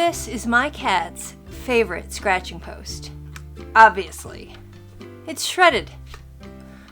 This is my cat's favorite scratching post. Obviously. It's shredded.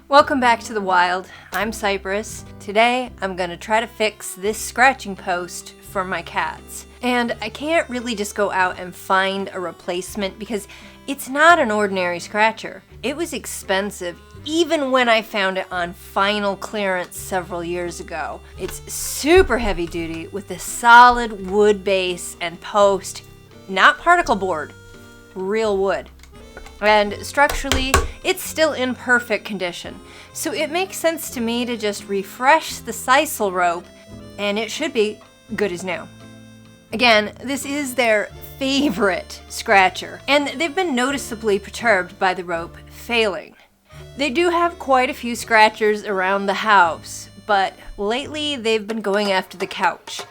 Welcome back to the wild. I'm Cypress. Today I'm gonna try to fix this scratching post for my cats. And I can't really just go out and find a replacement because it's not an ordinary scratcher. It was expensive even when I found it on final clearance several years ago. It's super heavy duty with a solid wood base and post, not particle board, real wood. And structurally, it's still in perfect condition. So it makes sense to me to just refresh the sisal rope and it should be good as new. Again, this is their favorite scratcher and they've been noticeably perturbed by the rope failing. They do have quite a few scratchers around the house, but lately they've been going after the couch,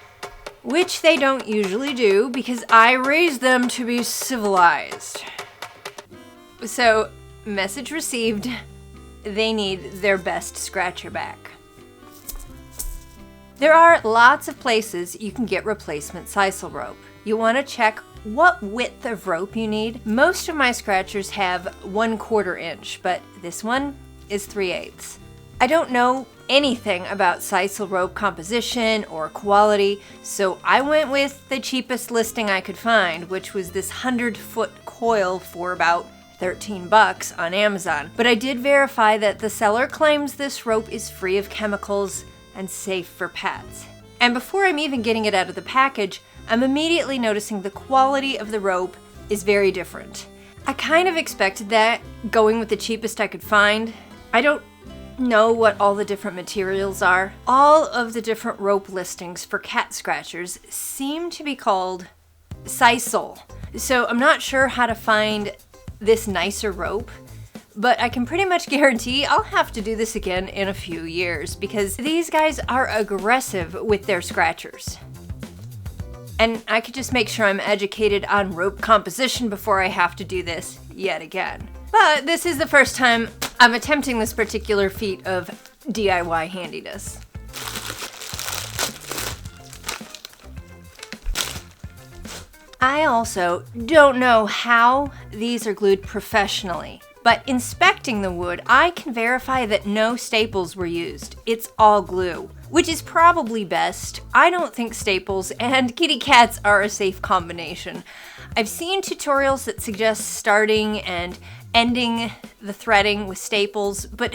which they don't usually do because I raised them to be civilized. So, message received, they need their best scratcher back. There are lots of places you can get replacement sisal rope. You want to check what width of rope you need. Most of my scratchers have 1/4 inch, but this one is 3/8. I don't know anything about sisal rope composition or quality, so I went with the cheapest listing I could find, which was this 100-foot coil for about $13 on Amazon. But I did verify that the seller claims this rope is free of chemicals and safe for pets. And before I'm even getting it out of the package, I'm immediately noticing the quality of the rope is very different. I kind of expected that, going with the cheapest I could find. I don't know what all the different materials are. All of the different rope listings for cat scratchers seem to be called sisal. So I'm not sure how to find this nicer rope, but I can pretty much guarantee I'll have to do this again in a few years because these guys are aggressive with their scratchers. And I could just make sure I'm educated on rope composition before I have to do this yet again. But this is the first time I'm attempting this particular feat of DIY handiness. I also don't know how these are glued professionally, but inspecting the wood, I can verify that no staples were used. It's all glue, which is probably best. I don't think staples and kitty cats are a safe combination. I've seen tutorials that suggest starting and ending the threading with staples, but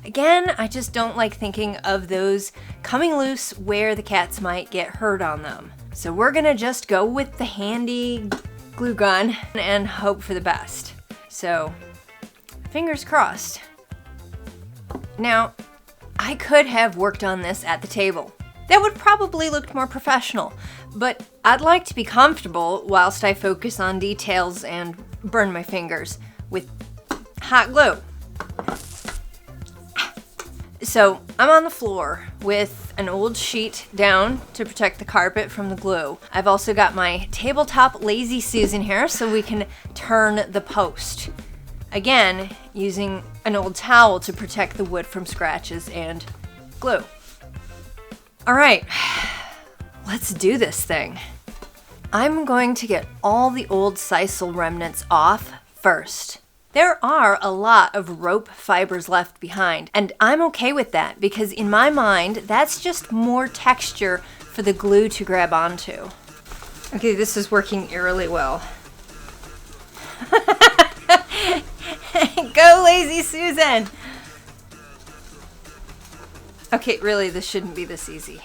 again, I just don't like thinking of those coming loose where the cats might get hurt on them. So we're gonna just go with the handy glue gun and hope for the best. So, fingers crossed. Now, I could have worked on this at the table. That would probably look more professional, but I'd like to be comfortable whilst I focus on details and burn my fingers with hot glue. So I'm on the floor with an old sheet down to protect the carpet from the glue. I've also got my tabletop Lazy Susan here so we can turn the post. Again, using an old towel to protect the wood from scratches and glue. All right, let's do this thing. I'm going to get all the old sisal remnants off first. There are a lot of rope fibers left behind, and I'm okay with that because in my mind, that's just more texture for the glue to grab onto. Okay, this is working eerily well. Go, Lazy Susan! Okay, really, this shouldn't be this easy.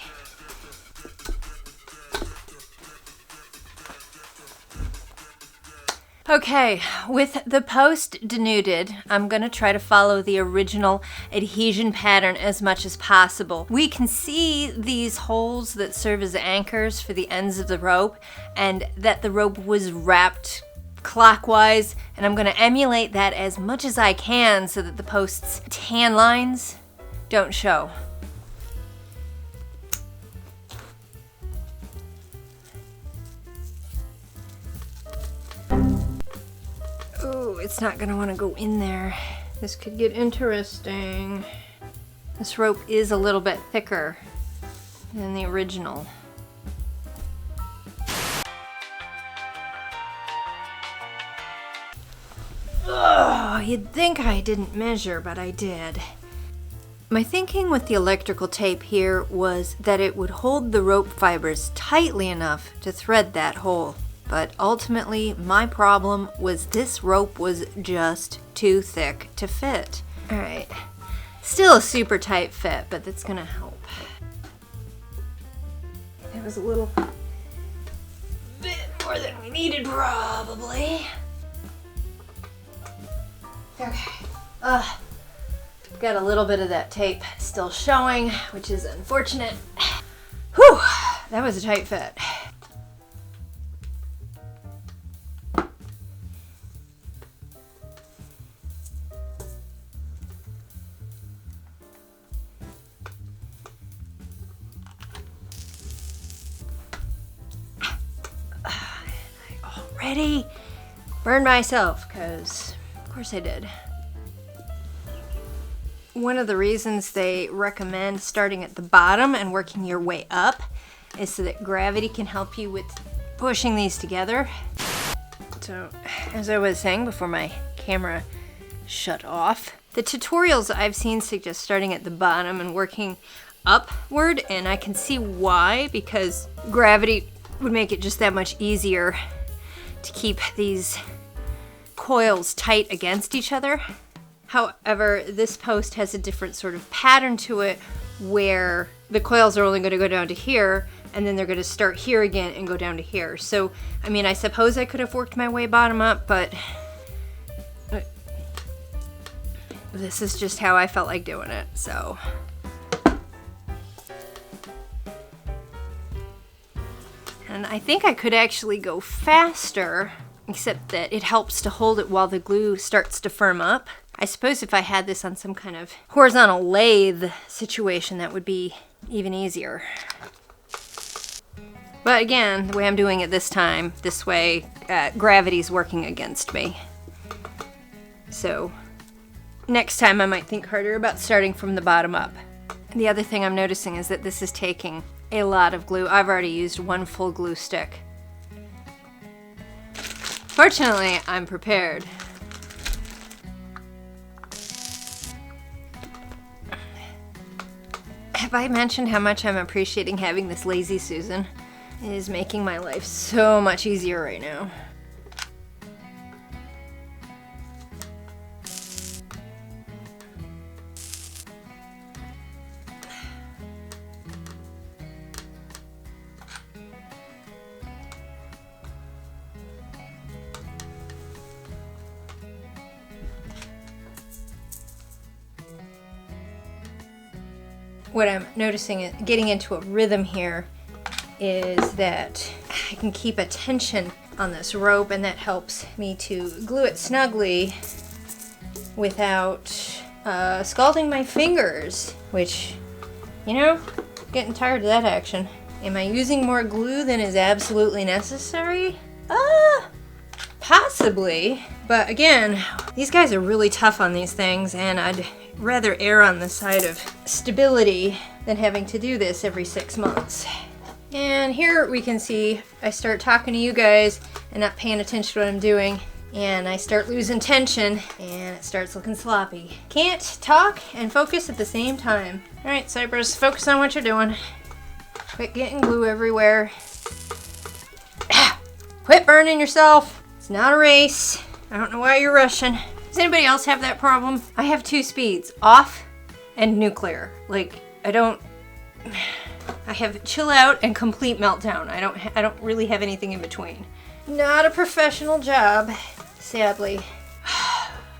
Okay, with the post denuded, I'm gonna try to follow the original adhesion pattern as much as possible. We can see these holes that serve as anchors for the ends of the rope and that the rope was wrapped clockwise, and I'm gonna emulate that as much as I can so that the post's tan lines don't show. Ooh, it's not gonna wanna go in there. This could get interesting. This rope is a little bit thicker than the original. you'd think I didn't measure, but I did. My thinking with the electrical tape here was that it would hold the rope fibers tightly enough to thread that hole. But ultimately, my problem was this rope was just too thick to fit. All right, still a super tight fit, but that's gonna help. It was a little bit more than we needed, probably. Okay, got a little bit of that tape still showing, which is unfortunate. Whew, that was a tight fit. Already burned myself, because of course I did. One of the reasons they recommend starting at the bottom and working your way up is so that gravity can help you with pushing these together. So, as I was saying before my camera shut off, the tutorials I've seen suggest starting at the bottom and working upward, and I can see why, because gravity would make it just that much easier to keep these coils tight against each other. However, this post has a different sort of pattern to it where the coils are only going to go down to here and then they're going to start here again and go down to here. So, I mean, I suppose I could have worked my way bottom up, but this is just how I felt like doing it, so. And I think I could actually go faster, except that it helps to hold it while the glue starts to firm up. I suppose if I had this on some kind of horizontal lathe situation, that would be even easier. But again, the way I'm doing it this time, this way, gravity's working against me. So next time I might think harder about starting from the bottom up. The other thing I'm noticing is that this is taking a lot of glue. I've already used one full glue stick. Fortunately, I'm prepared. Have I mentioned how much I'm appreciating having this lazy Susan? It is making my life so much easier right now. What I'm noticing is getting into a rhythm here is that I can keep a tension on this rope, and that helps me to glue it snugly without scalding my fingers, which, you know, getting tired of that action. Am I using more glue than is absolutely necessary? Possibly. But again, these guys are really tough on these things, and I'd rather err on the side of stability than having to do this every 6 months. And here we can see I start talking to you guys and not paying attention to what I'm doing, and I start losing tension and it starts looking sloppy. Can't talk and focus at the same time. All right, Cypress, focus on what you're doing. Quit getting glue everywhere. Quit burning yourself. It's not a race. I don't know why you're rushing. Does anybody else have that problem? I have 2 speeds, off and nuclear. Like, I have chill out and complete meltdown. I don't really have anything in between. Not a professional job, sadly.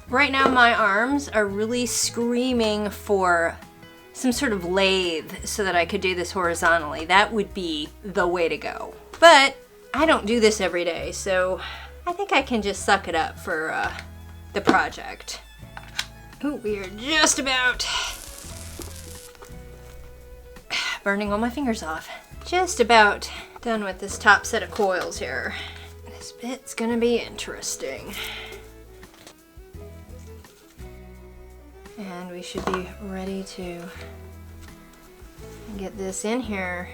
Right now my arms are really screaming for some sort of lathe so that I could do this horizontally. That would be the way to go. But I don't do this every day, so I think I can just suck it up for the project. Ooh, we are just about burning all my fingers off. Just about done with this top set of coils here. This bit's gonna be interesting. And we should be ready to get this in here.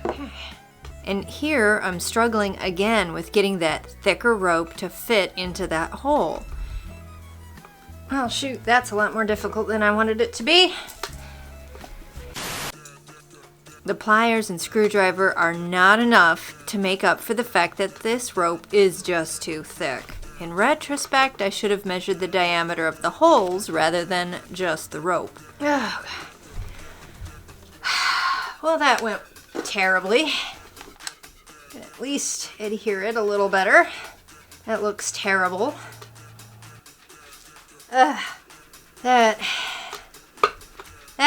Okay. And here I'm struggling again with getting that thicker rope to fit into that hole. Oh shoot, that's a lot more difficult than I wanted it to be. The pliers and screwdriver are not enough to make up for the fact that this rope is just too thick. In retrospect, I should have measured the diameter of the holes rather than just the rope. Oh, well, that went terribly. At least adhere it a little better. That looks terrible. That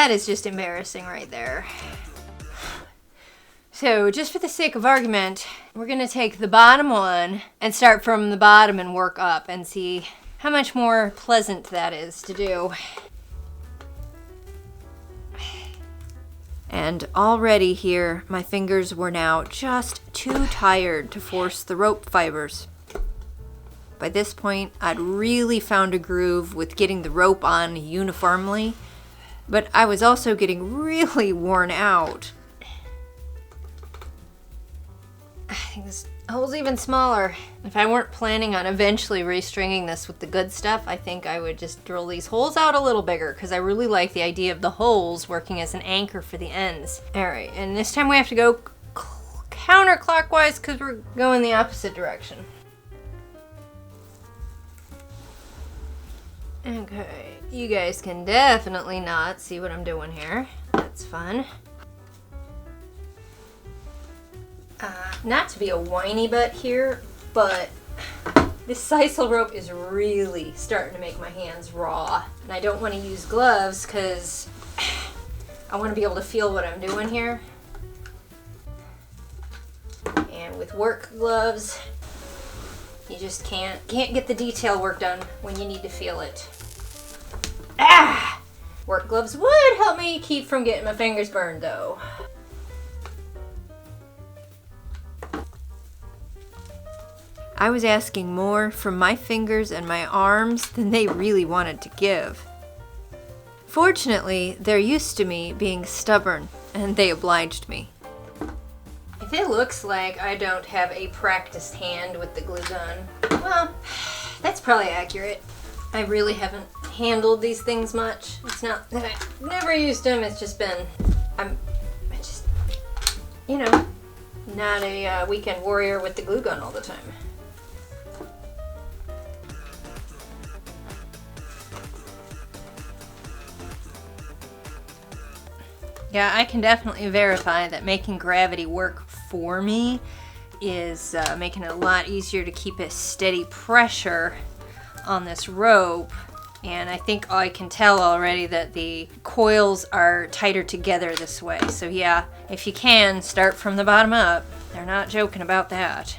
is just embarrassing right there. So just for the sake of argument, we're gonna take the bottom one and start from the bottom and work up and see how much more pleasant that is to do. And already here, my fingers were now just too tired to force the rope fibers. By this point, I'd really found a groove with getting the rope on uniformly, but I was also getting really worn out. I think this hole's even smaller. If I weren't planning on eventually restringing this with the good stuff, I think I would just drill these holes out a little bigger because I really like the idea of the holes working as an anchor for the ends. All right, and this time we have to go counterclockwise because we're going the opposite direction. Okay, you guys can definitely not see what I'm doing here. That's fun. Not to be a whiny butt here, but this sisal rope is really starting to make my hands raw. And I don't want to use gloves because I want to be able to feel what I'm doing here. And with work gloves, you just can't get the detail work done when you need to feel it. Ah! Work gloves would help me keep from getting my fingers burned though. I was asking more from my fingers and my arms than they really wanted to give. Fortunately, they're used to me being stubborn, and they obliged me. If it looks like I don't have a practiced hand with the glue gun, well, that's probably accurate. I really haven't handled these things much. It's not that I've never used them, it's just been, you know, not a weekend warrior with the glue gun all the time. Yeah, I can definitely verify that making gravity work for me is making it a lot easier to keep a steady pressure on this rope. And I think I can tell already that the coils are tighter together this way. So yeah, if you can, start from the bottom up. They're not joking about that.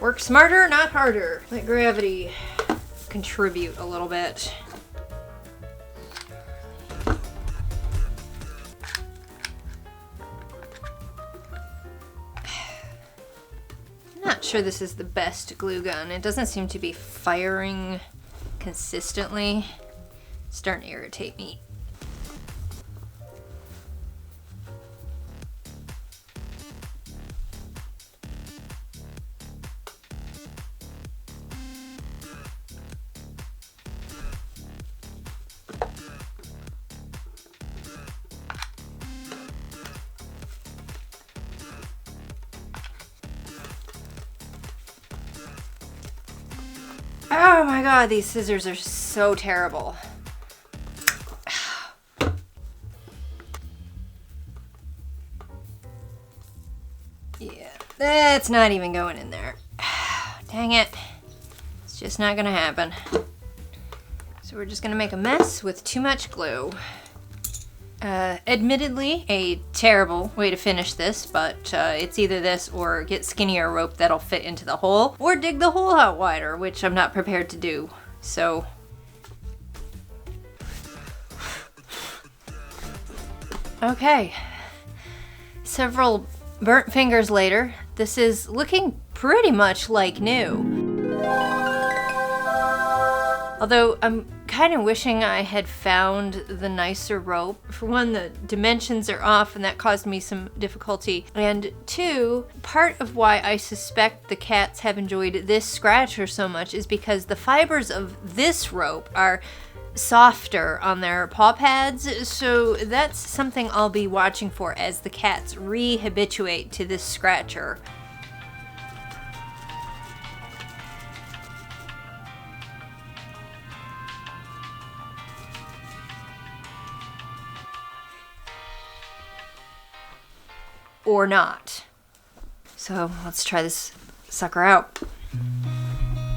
Work smarter, not harder. Let gravity contribute a little bit. Not sure this is the best glue gun. It doesn't seem to be firing consistently. It's starting to irritate me. Oh my god, these scissors are so terrible. Yeah, that's not even going in there. Dang it. It's just not gonna happen. So we're just gonna make a mess with too much glue. Admittedly, a terrible way to finish this, but it's either this or get skinnier rope that'll fit into the hole, or dig the hole out wider, which I'm not prepared to do. So, okay. Several burnt fingers later, this is looking pretty much like new. Although I'm kind of wishing I had found the nicer rope. For one, the dimensions are off and that caused me some difficulty. And two, part of why I suspect the cats have enjoyed this scratcher so much is because the fibers of this rope are softer on their paw pads, so that's something I'll be watching for as the cats re-habituate to this scratcher. Or not. So let's try this sucker out.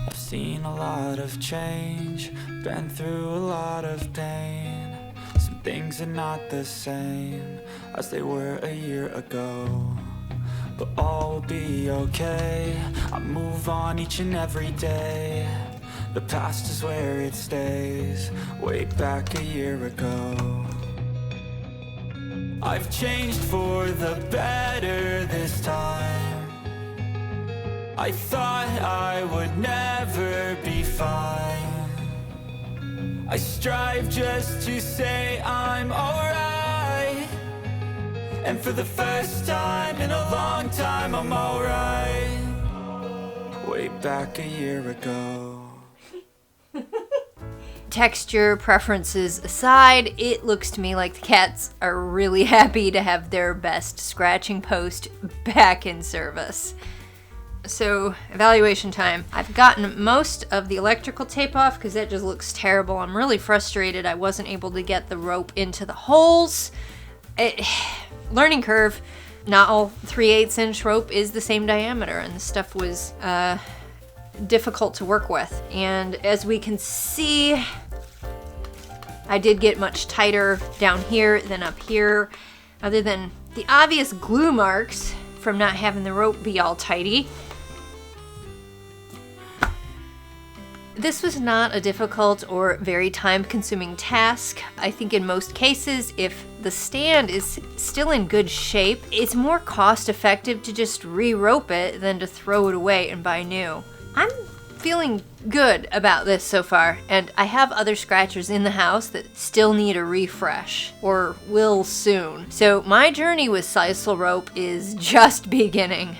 I've seen a lot of change, been through a lot of pain. Some things are not the same as they were a year ago, but all will be okay. I move on each and every day. The past is where it stays, way back a year ago. I've changed for the better this time. I thought I would never be fine. I strive just to say I'm alright, and for the first time in a long time I'm alright. Way back a year ago. Texture preferences aside, it looks to me like the cats are really happy to have their best scratching post back in service. So, evaluation time. I've gotten most of the electrical tape off because that just looks terrible. I'm really frustrated I wasn't able to get the rope into the holes. Learning curve. Not all 3/8 inch rope is the same diameter, and the stuff was difficult to work with. And as we can see, I did get much tighter down here than up here, other than the obvious glue marks from not having the rope be all tighty. This was not a difficult or very time-consuming task. I think in most cases, if the stand is still in good shape, it's more cost-effective to just re-rope it than to throw it away and buy new. I'm feeling good about this so far, and I have other scratchers in the house that still need a refresh, or will soon. So my journey with Sisal rope is just beginning.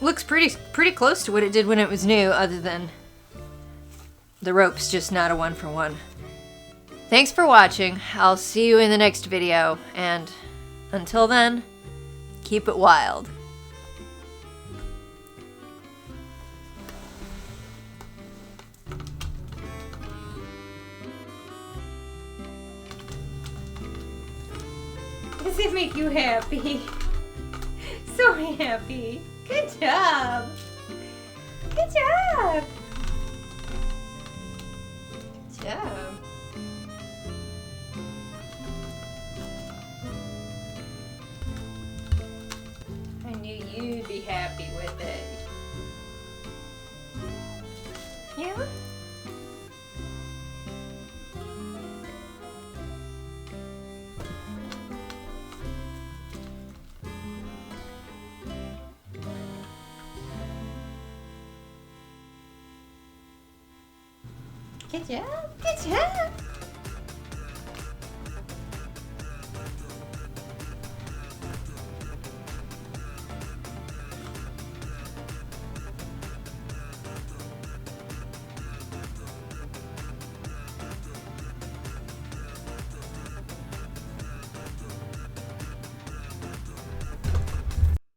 Looks pretty close to what it did when it was new, other than the rope's just not a 1-for-1. Thanks for watching. I'll see you in the next video, and until then, keep it wild. Does it make you happy? So happy. Good job. Good job. Good job. I knew you'd be happy with it. Yeah? Good job. Good job.